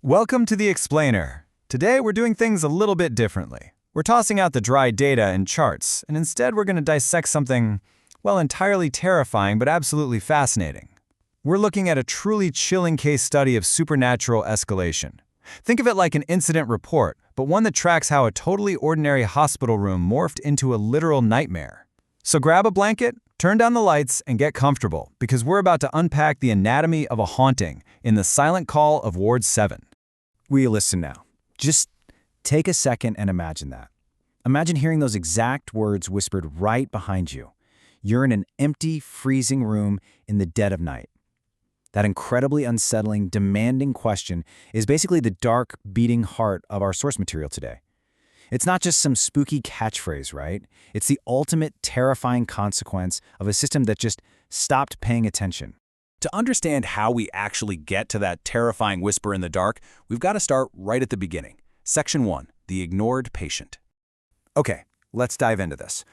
Welcome to The Explainer. Today we're doing things a little bit differently. We're tossing out the dry data and charts, and instead we're going to dissect something, well, entirely terrifying but absolutely fascinating. We're looking at a truly chilling case study of supernatural escalation. Think of it like an incident report, but one that tracks how a totally ordinary hospital room morphed into a literal nightmare. So grab a blanket, turn down the lights, and get comfortable, because we're about to unpack the anatomy of a haunting in the silent call of Ward 7. Will you listen now? Just take a second and imagine that. Imagine hearing those exact words whispered right behind you. You're in an empty, freezing room in the dead of night. That incredibly unsettling, demanding question is basically the dark, beating heart of our source material today. It's not just some spooky catchphrase, right? It's the ultimate terrifying consequence of a system that just stopped paying attention. To understand how we actually get to that terrifying whisper in the dark, we've got to start right at the beginning. Section 1, the ignored patient. Okay, let's dive into this.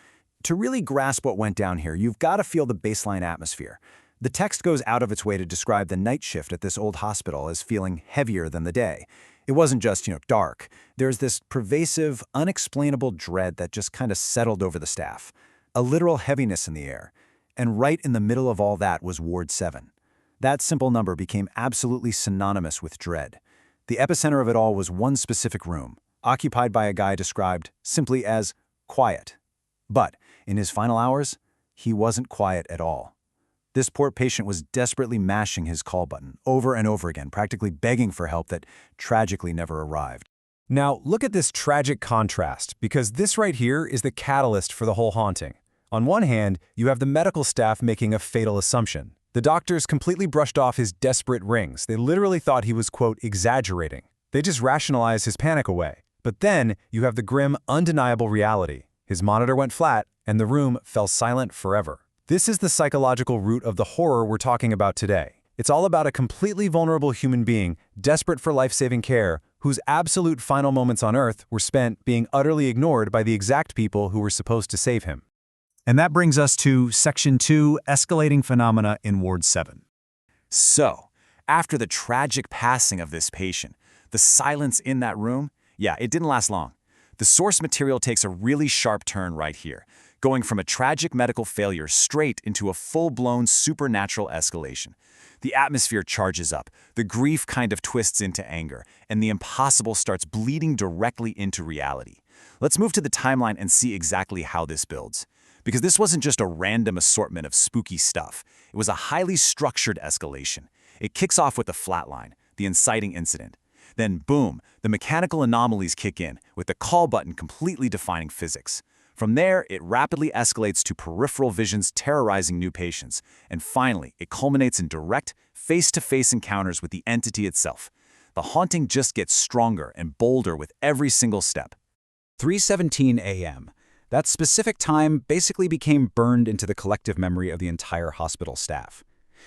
To really grasp what went down here, you've got to feel the baseline atmosphere. The text goes out of its way to describe the night shift at this old hospital as feeling heavier than the day. It wasn't just, dark. There's this pervasive, unexplainable dread that just kind of settled over the staff. A literal heaviness in the air. And right in the middle of all that was Ward 7. That simple number became absolutely synonymous with dread. The epicenter of it all was one specific room, occupied by a guy described simply as quiet. But in his final hours, he wasn't quiet at all. This poor patient was desperately mashing his call button over and over again, practically begging for help that tragically never arrived. Now, look at this tragic contrast, because this right here is the catalyst for the whole haunting. On one hand, you have the medical staff making a fatal assumption. The doctors completely brushed off his desperate rings. They literally thought he was, quote, exaggerating. They just rationalized his panic away. But then you have the grim, undeniable reality. His monitor went flat, and the room fell silent forever. This is the psychological root of the horror we're talking about today. It's all about a completely vulnerable human being, desperate for life-saving care, whose absolute final moments on Earth were spent being utterly ignored by the exact people who were supposed to save him. And that brings us to Section 2, Escalating Phenomena in Ward 7. So, after the tragic passing of this patient, the silence in that room, it didn't last long. The source material takes a really sharp turn right here, going from a tragic medical failure straight into a full-blown supernatural escalation. The atmosphere charges up, the grief kind of twists into anger, and the impossible starts bleeding directly into reality. Let's move to the timeline and see exactly how this builds. Because this wasn't just a random assortment of spooky stuff. It was a highly structured escalation. It kicks off with the flatline, the inciting incident. Then, boom, the mechanical anomalies kick in, with the call button completely defining physics. From there, it rapidly escalates to peripheral visions terrorizing new patients. And finally, it culminates in direct, face-to-face encounters with the entity itself. The haunting just gets stronger and bolder with every single step. 3:17 a.m. That specific time basically became burned into the collective memory of the entire hospital staff.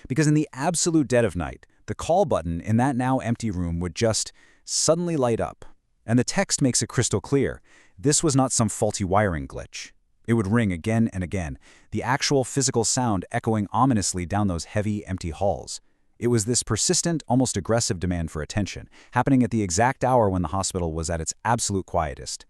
Because in the absolute dead of night, the call button in that now empty room would just suddenly light up. And the text makes it crystal clear. This was not some faulty wiring glitch. It would ring again and again, the actual physical sound echoing ominously down those heavy, empty halls. It was this persistent, almost aggressive demand for attention, happening at the exact hour when the hospital was at its absolute quietest.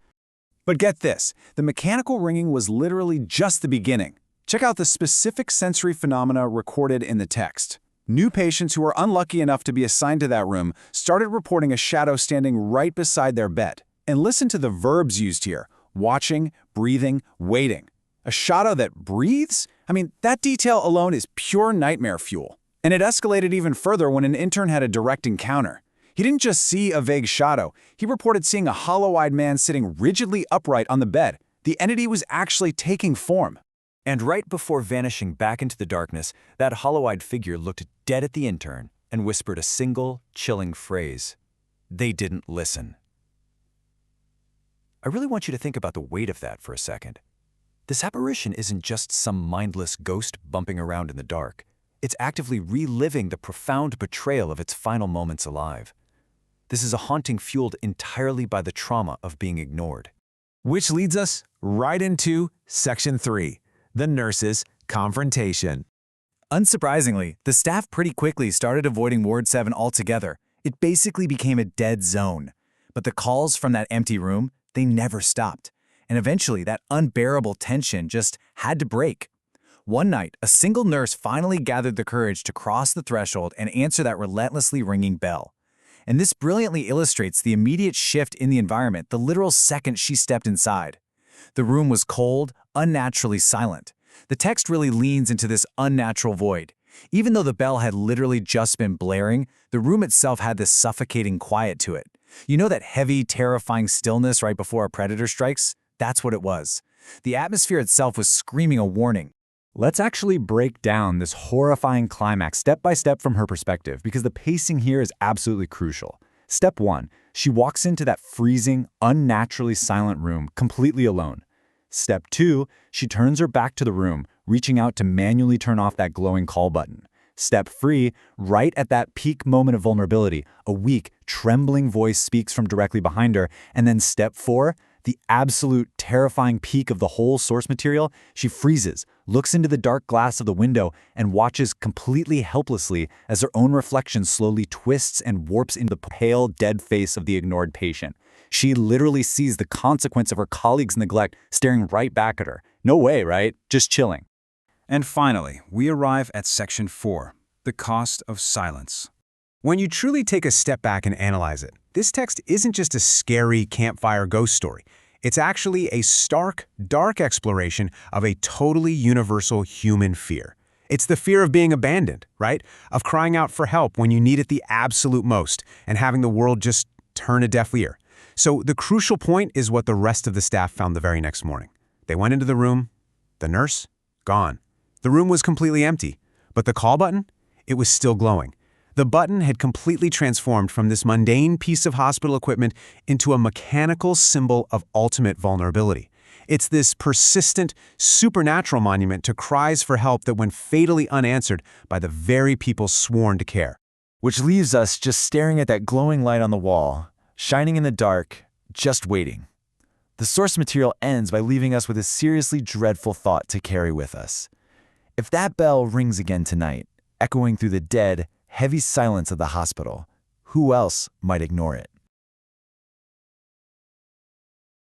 But get this, the mechanical ringing was literally just the beginning. Check out the specific sensory phenomena recorded in the text. New patients who were unlucky enough to be assigned to that room started reporting a shadow standing right beside their bed. And listen to the verbs used here: watching, breathing, waiting. A shadow that breathes? I mean, that detail alone is pure nightmare fuel. And it escalated even further when an intern had a direct encounter. He didn't just see a vague shadow. He reported seeing a hollow-eyed man sitting rigidly upright on the bed. The entity was actually taking form. And right before vanishing back into the darkness, that hollow-eyed figure looked dead at the intern and whispered a single, chilling phrase. They didn't listen. I really want you to think about the weight of that for a second. This apparition isn't just some mindless ghost bumping around in the dark. It's actively reliving the profound betrayal of its final moments alive. This is a haunting fueled entirely by the trauma of being ignored. Which leads us right into Section 3, the nurses' confrontation. Unsurprisingly, the staff pretty quickly started avoiding Ward 7 altogether, It basically became a dead zone. But the calls from that empty room, they never stopped. And eventually, that unbearable tension just had to break. One night, a single nurse finally gathered the courage to cross the threshold and answer that relentlessly ringing bell. And this brilliantly illustrates the immediate shift in the environment the literal second she stepped inside. The room was cold, unnaturally silent. The text really leans into this unnatural void. Even though the bell had literally just been blaring, the room itself had this suffocating quiet to it. You know that heavy, terrifying stillness right before a predator strikes? That's what it was. The atmosphere itself was screaming a warning. Let's actually break down this horrifying climax step by step from her perspective, because the pacing here is absolutely crucial. Step 1, she walks into that freezing, unnaturally silent room completely alone. Step 2, she turns her back to the room, reaching out to manually turn off that glowing call button. Step 3, right at that peak moment of vulnerability, a weak, trembling voice speaks from directly behind her. And then Step 4, the absolute terrifying peak of the whole source material, she freezes, looks into the dark glass of the window, and watches completely helplessly as her own reflection slowly twists and warps into the pale, dead face of the ignored patient. She literally sees the consequence of her colleagues' neglect staring right back at her. No way, right? Just chilling. And finally, we arrive at Section 4, the cost of silence. When you truly take a step back and analyze it, this text isn't just a scary campfire ghost story. It's actually a stark, dark exploration of a totally universal human fear. It's the fear of being abandoned, right? Of crying out for help when you need it the absolute most and having the world just turn a deaf ear. So the crucial point is what the rest of the staff found the very next morning. They went into the room. The nurse? Gone. The room was completely empty. But the call button? It was still glowing. The button had completely transformed from this mundane piece of hospital equipment into a mechanical symbol of ultimate vulnerability. It's this persistent, supernatural monument to cries for help that went fatally unanswered by the very people sworn to care. Which leaves us just staring at that glowing light on the wall, shining in the dark, just waiting. The source material ends by leaving us with a seriously dreadful thought to carry with us. If that bell rings again tonight, echoing through the dead, heavy silence of the hospital, who else might ignore it?